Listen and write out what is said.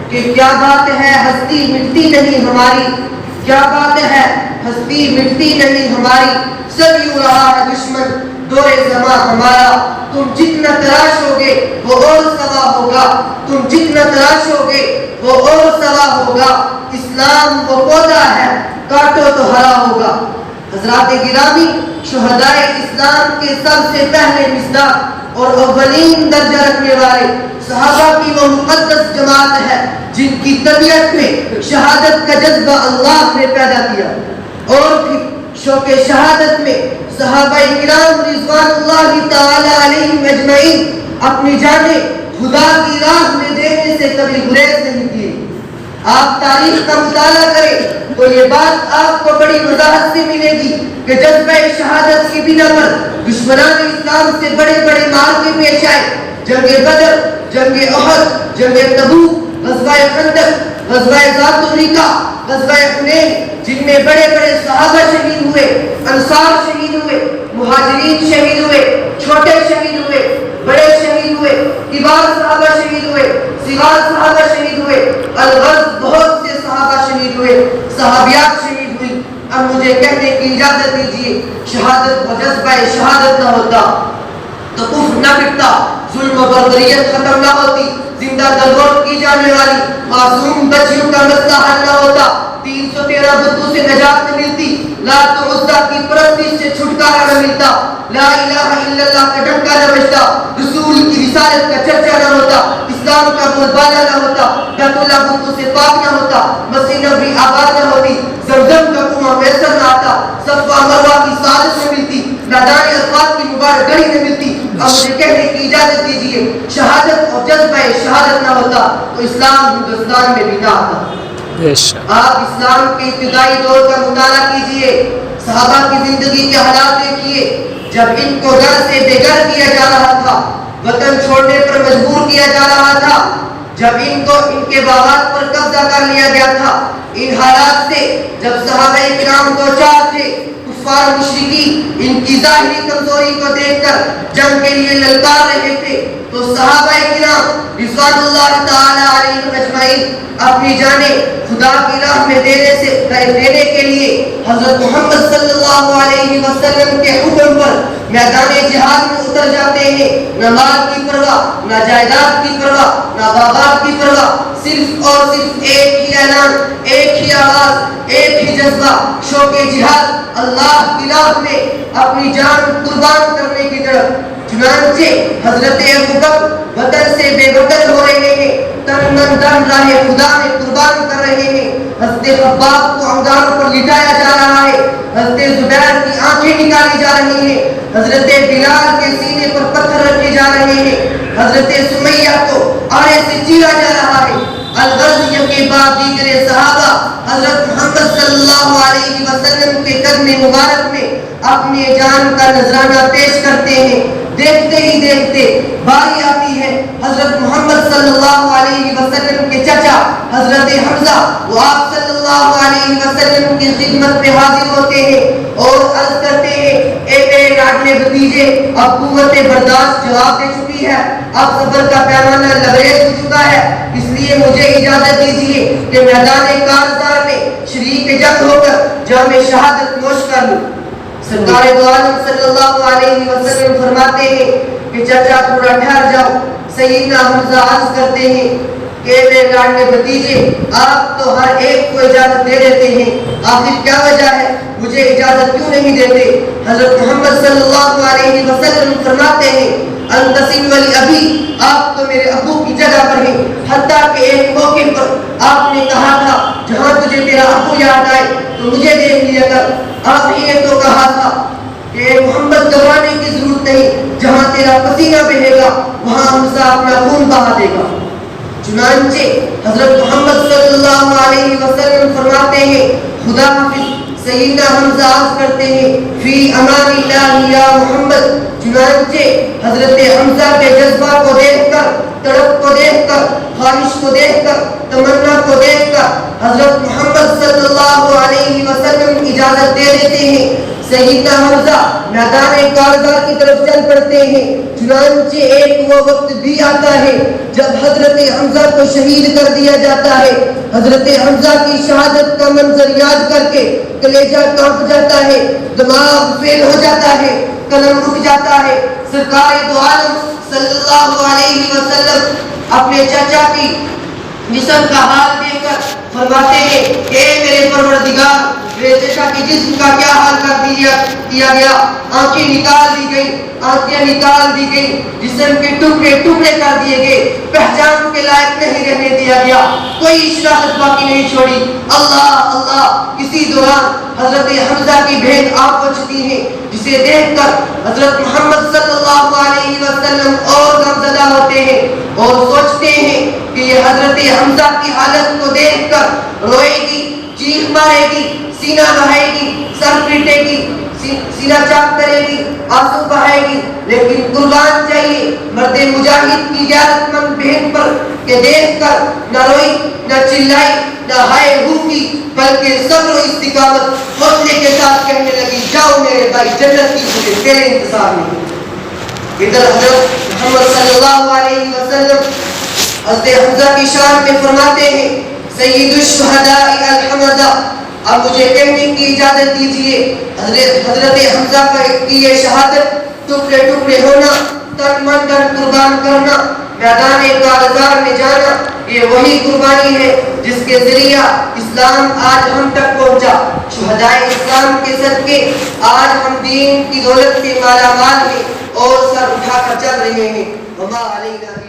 کہ کیا بات ہے ہستی مٹتی نہیں ہماری، کیا بات ہے ہستی مٹتی نہیں ہماری، سب یوں رہا ہے دشمن دور زماں ہمارا، تم جتنا تراشو گے وہ اور سوا ہوگا، تم جتنا تراشو گے وہ اور سوا ہوگا، اسلام وہ پودا ہے کاٹو تو ہرا ہوگا۔ حضرات گرامی، شہدائے اسلام کے سب سے پہلے مصداق اور اولین درجہ رکھنے والے صحابہ کی وہ مقدس جماعت ہے جن کی طبیعت میں شہادت کا جذبہ اللہ نے پیدا کیا، اور پھر شوق شہادت میں صحابہ کرام رضوان اللہ تعالی علیہم اجمعین اپنی جانیں خدا کی راہ میں دینے سے کبھی گریز نہیں کیے۔ آپ تاریخ کا مطالعہ کریں تو یہ بات آپ کو بڑی وضاحت سے ملے گی کہ جذبہ شہادت کی بنا پر دشمنان اسلام سے بڑے بڑے معرکے پیش آئے، جنگ بدر، جنگ احد، جنگ تبوک، غزوہ خندق، غزوہ ذات الرقاع، غزوہ حنین، جن میں بڑے بڑے صحابہ شہید ہوئے، انصار شہید ہوئے، مہاجرین شہید ہوئے، چھوٹے شہید ہوئے، بڑے شہید ہوئے، کبار صحابہ شہید ہوئے، صغار صحابہ شہید ہوئے، الغرض بہت سے صحابہ شہید ہوئے، صحابیات شہید ہوئی۔ اب مجھے کہنے کی اجازت دیجیے، شہادت و جذبہ شہادت نہ ہوتا تو کفر نہ مٹتا، ظلم و بربریت ختم نہ ہوتی، زندہ دلور کی جانے والی معصوم بچیوں کا مسئلہ حل نہ ہوتا، 313 بدوں سے نجات نہ ملتی، لات و عزا کی پرستش سے چھٹکارا نہ ملتا، لا الہ الا اللہ کا ڈنکا نہ بجتا، رسول کی رسالت کا چرچا نہ ہوتا، اسلام کا بول بالا نہ ہوتا، بیت اللہ بتوں سے پاک نہ ہوتا، مسجد نبوی آباد نہ ہوتی، زمزم کا کنواں میسر نہ آتا، صفا مروہ کی سازش نہ ملتی، نادان الفاظ کی مبارک گڑی نہ ملتی۔ اب مجھے کہنے کی اجازت دیجیے، شہادت اور جذبہ شہادت نہ ہوتا تو اسلام ہندوستان میں بھی نہ آتا۔ آپ اسلام کے ابتدائی دور کا مطالعہ کیجئے، صحابہ کی زندگی کے حالات دیکھیے، جب ان کو گھر سے بے گھر کیا جا رہا تھا، وطن چھوڑنے پر مجبور کیا جا رہا تھا، جب ان کو ان کے باغات پر قبضہ کر لیا گیا تھا، ان حالات سے جب صحابہ کرام دو چار تھے، کفار مشرکین ان کی ظاہری کمزوری کو دیکھ کر جنگ کے لیے للکار رہے تھے، تو صحابہ کرام رضوان اللہ تعالی علیہم اجمعین اپنی جانیں خدا کی راہ میں دینے کے لیے حضرت محمد صلی اللہ علیہ وسلم کے حکم پر میدان جہاد میں اتر جاتے ہیں، نہ مال کی پرواہ، نہ جائیداد کی پرواہ، نہ باغات کی پرواہ، صرف اور صرف ایک ہی اعلان، ایک ہی آواز، ایک ہی جذبہ، شوق جہاد، اللہ کی راہ میں اپنی جان قربان کرنے کی طرف۔ چنانچہ حضرت ابوبکر وطن سے بے وطن ہو رہے ہیں، تن من دن راہ خدا میں قربان کر رہے ہیں، حضرت خباب کو انگاروں پر لٹایا جا رہا ہے، حضرت زبیر کی آنکھیں نکالی جا رہی ہیں، حضرت بلال کے سینے پر پتھر رکھے جا رہے ہیں، حضرت سمیہ کو آڑے سے چیرا جا رہا ہے۔ الغرض یہ کہ بعد دیگر صحابہ حضرت محمد صلی اللہ علیہ وسلم کے قدم مبارک میں اپنے جان کا نذرانہ پیش کرتے ہیں۔ دیکھتے ہی دیکھتے باری آتی ہے حضرت محمد صلی اللہ علیہ وسلم کے چچا حضرت حمزہ، وہ آپ صلی اللہ علیہ وسلم کی خدمت میں حاضر ہوتے ہیں اور عرض کرتے ہیں، اے میرے لاڈلے بھتیجے، اب قوت برداشت جواب دے چکی ہے، اب صبر کا پیمانہ لبریز ہو چکا ہے، اس لیے مجھے اجازت دیجیے کہ میدان کارزار میں شریک جنگ ہو کر جام شہادت نوش کر لوں۔ سرکار دو عالم صلی اللہ علیہ وسلم فرماتے ہیں کہ چچا تھوڑا ٹھہر جاؤ۔ سیدنا حمزہ عرض کرتے ہیں کہ میرے لاڈلے بھتیجے، آپ تو ہر ایک کو اجازت دے دیتے ہیں، آخر کیا وجہ ہے، مجھے اجازت کیوں نہیں دیتے؟ حضرت محمد صلی اللہ علیہ وسلم فرماتے ہیں، انت سنولی ابھی، آپ تو میرے ابو کی جگہ پر ہیں، حتیٰ کہ ایک موقع پر آپ نے کہا تھا جہاں تجھے تیرا ابو یاد آئے تو مجھے دیکھ لیا کر۔ آپ ہی نے تو کہا تھا کہ محمد گھبرانے کی ضرورت نہیں، جہاں تیرا پسینہ بہے گا وہاں حمزہ اپنا خون بہا دے گا۔ چنانچہ حضرت محمد صلی اللہ علیہ وسلم فرماتے ہیں، خدا حافظ۔ سیدنا حمزہ عرض کرتے ہیں، فی امان اللہ یا محمد۔ چنانچہ حضرت حمزہ کے جذبہ کو دیکھ کر، تڑپ کو دیکھ کر، خواہش کو دیکھ کر تمنا کو دیکھ کر حضرت محمد صلی اللہ علیہ وسلم اجازت دے دیتے ہیں. سیدنا حمزہ میدان کارزار کی طرف چل پڑتے ہیں. چنانچہ ایک وہ وقت بھی آتا ہے جب حضرت حمزہ کو شہید کر دیا جاتا ہے. حضرت حمزہ کی شہادت کا منظر یاد کر کے کلیجہ کانپ جاتا ہے, دماغ فیل ہو جاتا ہے, قلم رک جاتا ہے. سرکار دو عالم صلی اللہ علیہ وسلم اپنے چچا کی جسم کا حال دیکھ کر فرماتے ہیں کہ اے میرے پروردگار, میرے چچا کے جسم کا کیا حال کر دیا گیا. آنکھیں نکال دی گئی, آنکھیں نکال دی گئی, جسم کے ٹکڑے ٹکڑے کر دیے گئے, پہچان کے لائق نہیں رہنے دیا گیا, کوئی شناخت باقی نہیں چھوڑی. اللہ اللہ. اسی دوران حضرت حمزہ کی بہن آپ پہنچتی ہیں, جسے دیکھ کر حضرت محمد صلی اللہ علیہ وسلم اور غمزدہ ہوتے ہیں اور سوچتے ہیں کہ یہ حضرت حمزہ کی حالت کو دیکھ کر روئے گی, چیخ مارے گی, سینہ بہائے گی, سر پیٹے گی, سینہ چاک کرے گی, آنسو بہائے گی. لیکن قربان چاہیے مرد مجاہد کی غیرت مند بہن پر کہ دیکھ کر نہ روئی, نہ چلائی, نہ ہائے ہو کی, بلکہ صبر و استقامت حوصلے کے ساتھ کہنے لگی جاؤ میرے بھائی جنت کی مجھے تیرے انتظار میں. ادھر حضرت محمد صلی اللہ علیہ وسلم حضرت حمزہ کی شان میں فرماتے ہیں سید الشہداء الحمزہ. اب مجھے کہنے کی اجازت دیجیے, حضرت حمزہ کی یہ شہادت, ٹکڑے ٹکڑے ہونا, تن من دن قربان کرنا, میدان کارزار میں جانا, یہ وہی قربانی ہے جس کے ذریعہ اسلام آج ہم تک پہنچا. شہدائے اسلام کے صدقے آج ہم دین کی دولت سے مالا مال ہیں اور سر اٹھا کر چل رہے ہیں. وما علینا